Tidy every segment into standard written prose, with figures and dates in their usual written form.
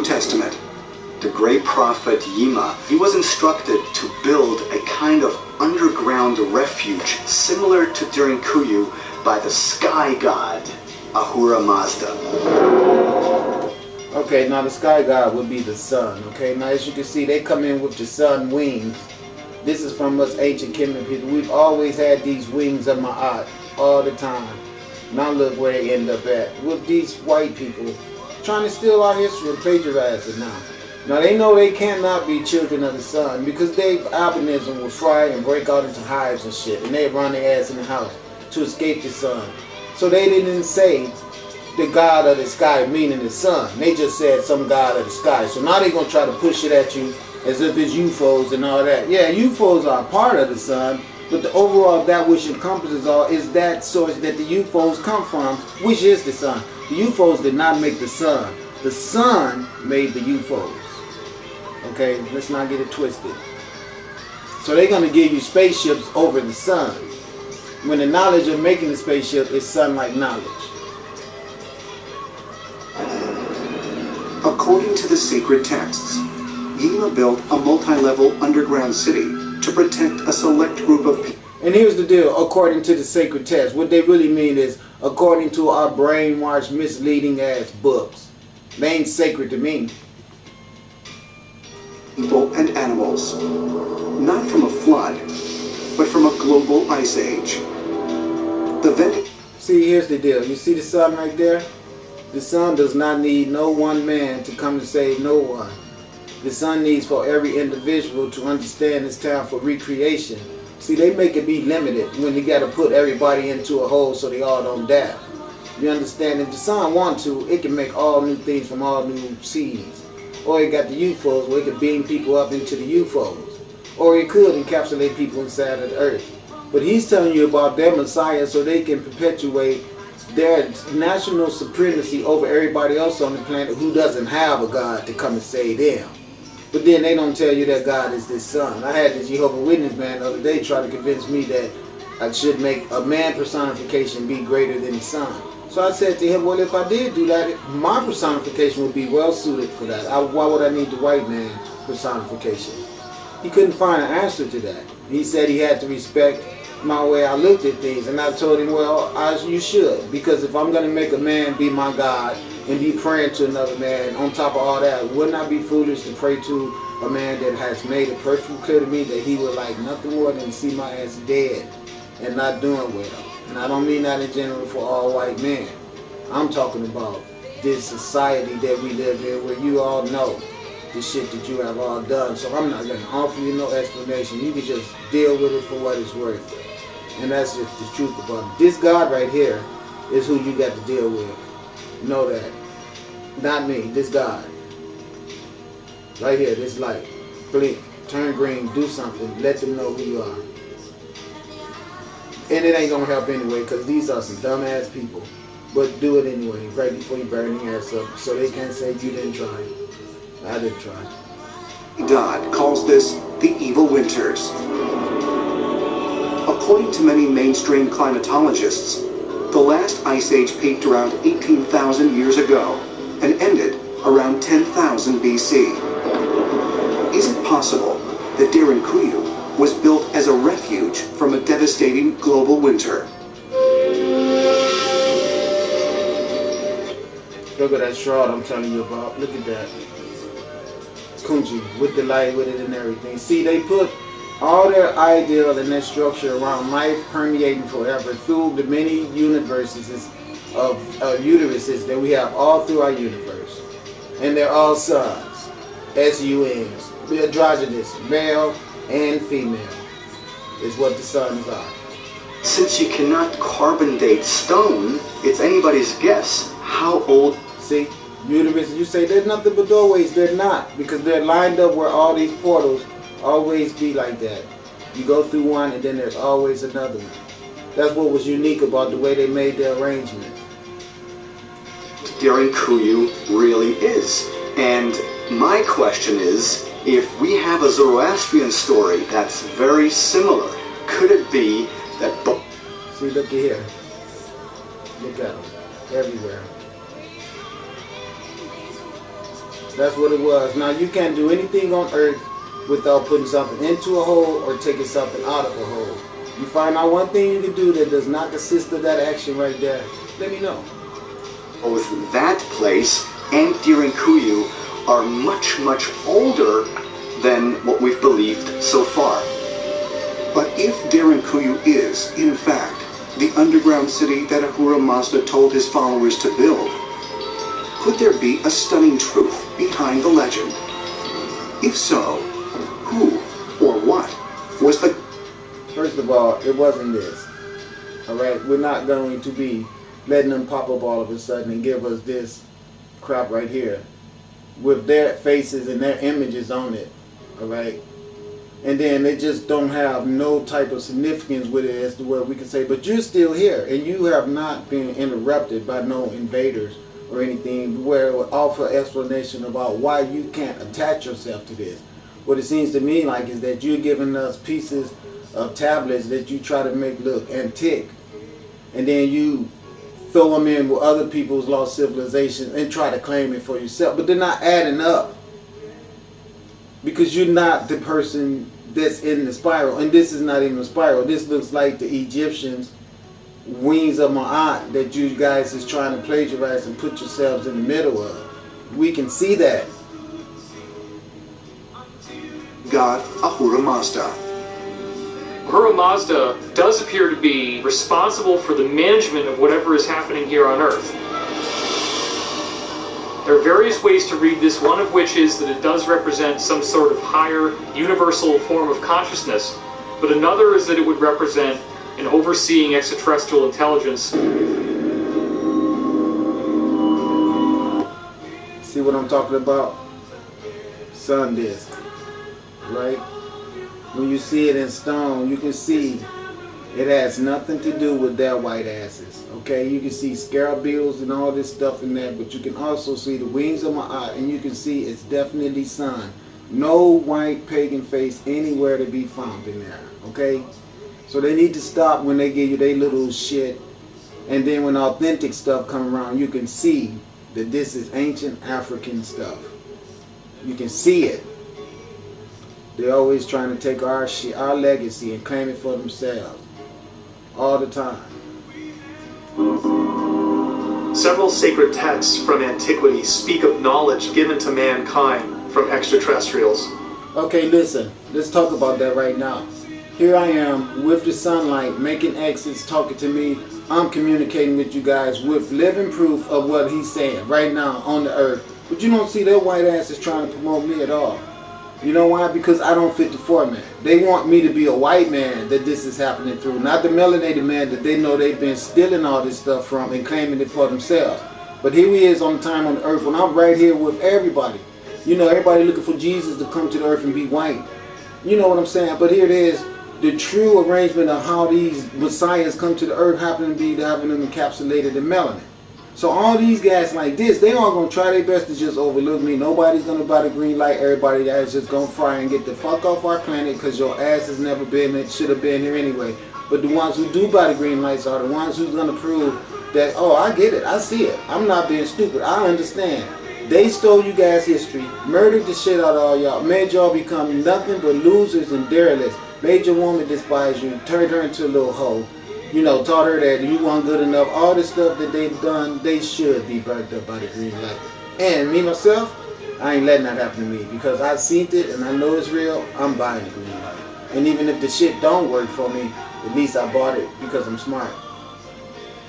Testament. The great prophet Yima, he was instructed to build a kind of underground refuge similar to Derinkuyu by the sky god Ahura Mazda. Okay, now the sky god would be the sun. Okay, now as you can see, they come in with the sun wings. This is from us ancient Kemet people. We've always had these wings of Ma'at all the time. Now look where they end up at. With these white people trying to steal our history and plagiarize it now. Now they know they cannot be children of the sun because their albinism will fry and break out into hives and shit. And they run their ass in the house to escape the sun. So they didn't say the god of the sky, meaning the sun. They just said some god of the sky. So now they're going to try to push it at you as if it's UFOs and all that. Yeah, UFOs are a part of the sun, but the overall that which encompasses all is that source that the UFOs come from, which is the sun. The UFOs did not make the sun. The sun made the UFOs. Okay, let's not get it twisted. So they're going to give you spaceships over the sun, when the knowledge of making the spaceship is sun-like knowledge. According to the sacred texts, Yima built a multi-level underground city to protect a select group of people. And here's the deal, according to the sacred text, what they really mean is according to our brainwashed, misleading ass books. They ain't sacred to me. People and animals, not from a flood, but from a global ice age. See, here's the deal. You see the sun right there? The sun does not need no one man to come to save no one. The sun needs for every individual to understand it's time for recreation. See, they make it be limited when you got to put everybody into a hole so they all don't die. You understand? If the sun wants to, it can make all new things from all new seeds. Or it got the UFOs where it can beam people up into the UFOs. Or it could encapsulate people inside of the earth. But he's telling you about their Messiah so they can perpetuate their national supremacy over everybody else on the planet who doesn't have a God to come and save them. But then they don't tell you that God is this son. I had this Jehovah's Witness man the other day try to convince me that I should make a man personification be greater than the sun. So I said to him, well, if I did do that, my personification would be well suited for that. Why would I need the white man personification? He couldn't find an answer to that. He said he had to respect my way I looked at things, and I told him, well, you should, because if I'm going to make a man be my God and be praying to another man, on top of all that, wouldn't I be foolish to pray to a man that has made it perfectly clear to me that he would like nothing more than to see my ass dead and not doing well? And I don't mean that in general for all white men. I'm talking about this society that we live in where you all know the shit that you have all done. So I'm not going to offer you no explanation. You can just deal with it for what it's worth. And that's just the truth about it. This God right here is who you got to deal with. Know that. Not me, this God. Right here, this light. Blink, turn green, do something. Let them know who you are. And it ain't going to help anyway, because these are some dumbass people. But do it anyway, right before you burn your ass up, so they can't say you didn't try. I didn't try. Dodd calls this the evil winters. According to many mainstream climatologists, the last ice age peaked around 18,000 years ago and ended around 10,000 BC. Is it possible that Derinkuyu was built as a refuge from a devastating global winter? Look at that shroud I'm telling you about. Look at that. Kunji with the light with it and everything. See, they put all their ideal and their structure around life permeating forever through the many universes of uteruses that we have all through our universe. And they're all suns, S-U-Ns, androgynous, male and female is what the suns are. Since you cannot carbon date stone, it's anybody's guess how old. See, uterus, you say there's nothing but doorways. They're not, because they're lined up where all these portals always be like that. You go through one and then there's always another one. That's what was unique about the way they made the arrangement. Derinkuyu really is. And my question is, if we have a Zoroastrian story that's very similar, could it be that... See, look at here. Look at them. Everywhere. That's what it was. Now you can't do anything on earth without putting something into a hole or taking something out of a hole. You find out one thing you can do that does not consist of that action right there, let me know. Both that place and Dirinkuyu are much, much older than what we've believed so far. But if Dirinkuyu is, in fact, the underground city that Ahura Mazda told his followers to build, could there be a stunning truth behind the legend? If so, who or what was the... First of all, it wasn't this. Alright, we're not going to be letting them pop up all of a sudden and give us this crap right here with their faces and their images on it. Alright? And then they just don't have no type of significance with it as to where we can say, but you're still here and you have not been interrupted by no invaders or anything where it would offer explanation about why you can't attach yourself to this. What it seems to me like is that you're giving us pieces of tablets that you try to make look antique, and then you throw them in with other people's lost civilizations and try to claim it for yourself, but they're not adding up because you're not the person that's in the spiral, and this is not even a spiral. This looks like the Egyptians' wings of Ma'at that you guys is trying to plagiarize and put yourselves in the middle of. We can see that. God Ahura Mazda. Ahura Mazda does appear to be responsible for the management of whatever is happening here on Earth. There are various ways to read this, one of which is that it does represent some sort of higher universal form of consciousness, but another is that it would represent an overseeing extraterrestrial intelligence. See what I'm talking about? Sun disk, right? When you see it in stone, you can see it has nothing to do with their white asses. Okay, you can see scarab beetles and all this stuff in there, but you can also see the wings of Ma'at, and you can see it's definitely sun. No white pagan face anywhere to be found in there. Okay, so they need to stop when they give you their little shit, and then when authentic stuff come around, you can see that this is ancient African stuff. You can see it. They're always trying to take our shit, our legacy, and claim it for themselves. All the time. Several sacred texts from antiquity speak of knowledge given to mankind from extraterrestrials. Okay, listen. Let's talk about that right now. Here I am with the sunlight, making exits, talking to me. I'm communicating with you guys with living proof of what he's saying right now on the earth. But you don't see their white asses trying to promote me at all. You know why? Because I don't fit the format. They want me to be a white man that this is happening through, not the melanated man that they know they've been stealing all this stuff from and claiming it for themselves. But here he is on time on the earth when I'm right here with everybody. You know, everybody looking for Jesus to come to the earth and be white. You know what I'm saying? But here it is, the true arrangement of how these messiahs come to the earth happen to be having them encapsulated in melanin. So all these guys like this, they all going to try their best to just overlook me. Nobody's going to buy the green light. Everybody that is just going to fry and get the fuck off our planet because your ass has never been, it should have been here anyway. But the ones who do buy the green lights are the ones who's going to prove that, oh, I get it. I see it. I'm not being stupid. I understand. They stole you guys' history, murdered the shit out of all y'all, made y'all become nothing but losers and derelicts, made your woman despise you, turned her into a little hoe. You know, taught her that you weren't good enough. All the stuff that they've done, they should be burnt up by the green light. And me, myself, I ain't letting that happen to me because I've seen it and I know it's real. I'm buying the green light. And even if the shit don't work for me, at least I bought it because I'm smart.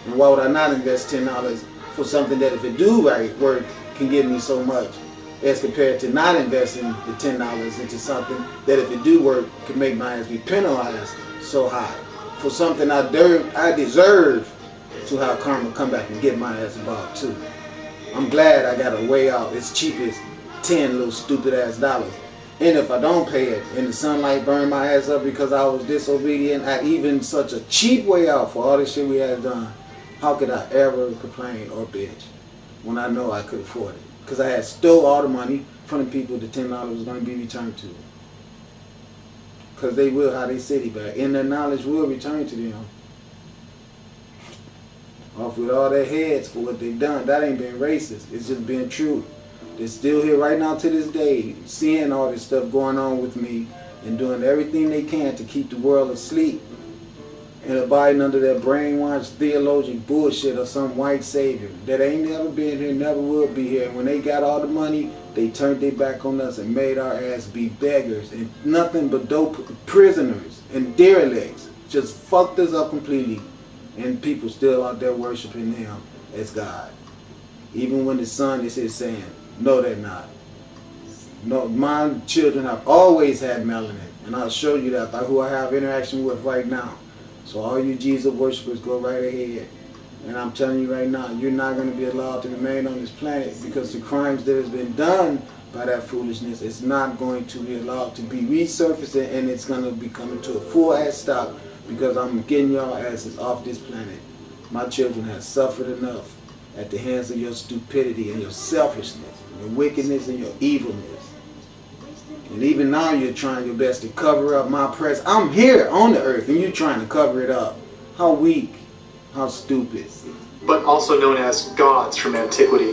And why would I not invest $10 for something that if it do right work can give me so much as compared to not investing the $10 into something that if it do work can make my ass be penalized so high. For something I deserve to have karma come back and get my ass about too. I'm glad I got a way out as cheap as 10 little stupid ass dollars. And if I don't pay it and the sunlight burned my ass up because I was disobedient at even such a cheap way out for all the shit we had done, how could I ever complain or bitch when I know I could afford it? Because I had stole all the money from the people the $10 was going to be returned to. Because they will have their city back. And their knowledge will return to them. Off with all their heads for what they've done. That ain't being racist. It's just being true. They're still here right now to this day, seeing all this stuff going on with me and doing everything they can to keep the world asleep and abiding under that brainwashed theologian bullshit of some white savior that ain't never been here, never will be here. And when they got all the money, they turned their back on us and made our ass be beggars and nothing but dope prisoners and derelicts. Just fucked us up completely, and people still out there worshiping them as God. Even when the sun is here saying, no, they're not. No, my children have always had melanin, and I'll show you that by who I have interaction with right now. So all you Jesus worshipers, go right ahead. And I'm telling you right now, you're not going to be allowed to remain on this planet because the crimes that has been done by that foolishness is not going to be allowed to be resurfacing, and it's going to be coming to a full ass stop because I'm getting y'all asses off this planet. My children have suffered enough at the hands of your stupidity and your selfishness, your wickedness and your evilness. And even now you're trying your best to cover up my presence. I'm here on the earth and you're trying to cover it up. How weak. How stupid. But also known as gods from antiquity.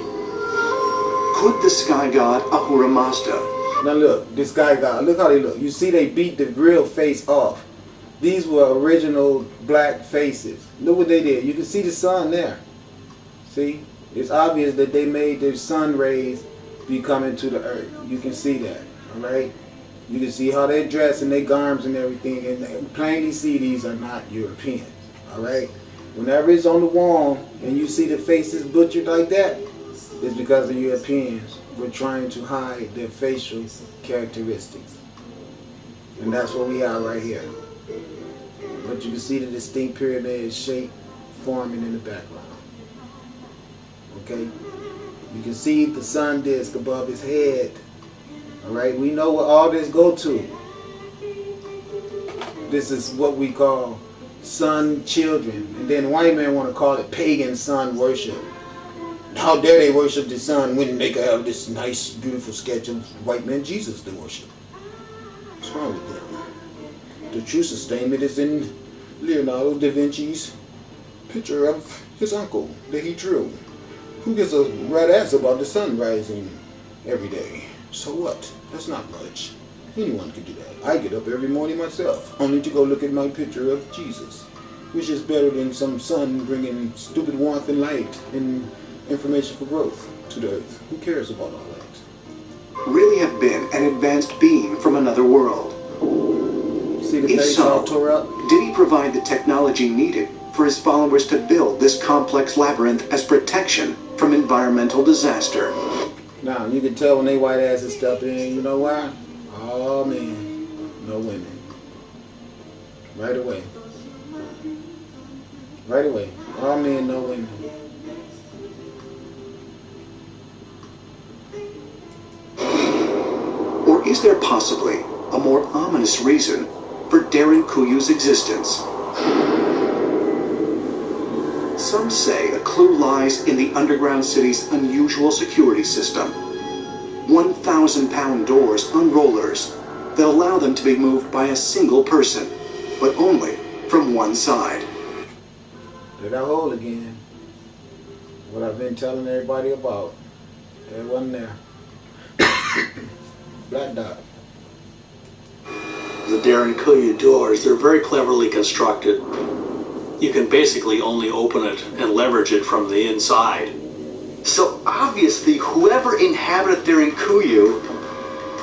Could the sky god Ahura Mazda? Now look, this sky god, look how they look. You see they beat the real face off. These were original black faces. Look what they did. You can see the sun there. See? It's obvious that they made their sun rays be coming to the earth. You can see that. Alright? You can see how they dress and their garments and everything, and plainly see these are not Europeans. Alright? Whenever it's on the wall and you see the faces butchered like that, it's because the Europeans were trying to hide their facial characteristics. And that's what we have right here. But you can see the distinct pyramid shape forming in the background. Okay? You can see the sun disk above his head. Alright, we know what all this go to. This is what we call sun children. And then white men want to call it pagan sun worship. How dare they worship the sun when they could have this nice, beautiful sketch of white man Jesus to worship? What's wrong with them? The true sustainment is in Leonardo da Vinci's picture of his uncle that he drew. Who gives a rat ass about the sun rising every day? So what? That's not much. Anyone can do that. I get up every morning myself, only to go look at my picture of Jesus, which is better than some sun bringing stupid warmth and light and information for growth to the earth. Who cares about all that? Really have been an advanced being from another world? See the If face so, all tore up? did he provide the technology needed for his followers to build this complex labyrinth as protection from environmental disaster? Now, you can tell when they white asses step in, you know why? All men, no women. Right away. Right away. All men, no women. Or is there possibly a more ominous reason for Darren Kuyu's existence? Some say a clue lies in the underground city's unusual security system. 1,000-pound doors on rollers that allow them to be moved by a single person, but only from one side. Did I hold again? What I've been telling everybody about. It wasn't there. Black dot. The Darren Kuyu doors, they're very cleverly constructed. You can basically only open it and leverage it from the inside. So obviously whoever inhabited Darren Kuyu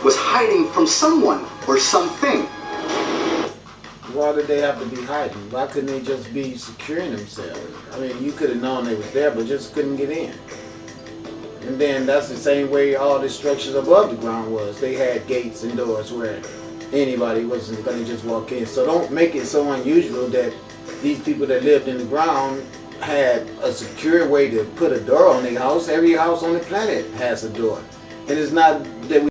was hiding from someone or something. Why did they have to be hiding? Why couldn't they just be securing themselves? I mean, you could have known they was there, but just couldn't get in. And then that's the same way all the structures above the ground was. They had gates and doors where anybody wasn't going to just walk in. So don't make it so unusual that these people that lived in the ground had a secure way to put a door on their house. Every house on the planet has a door. And it's not that we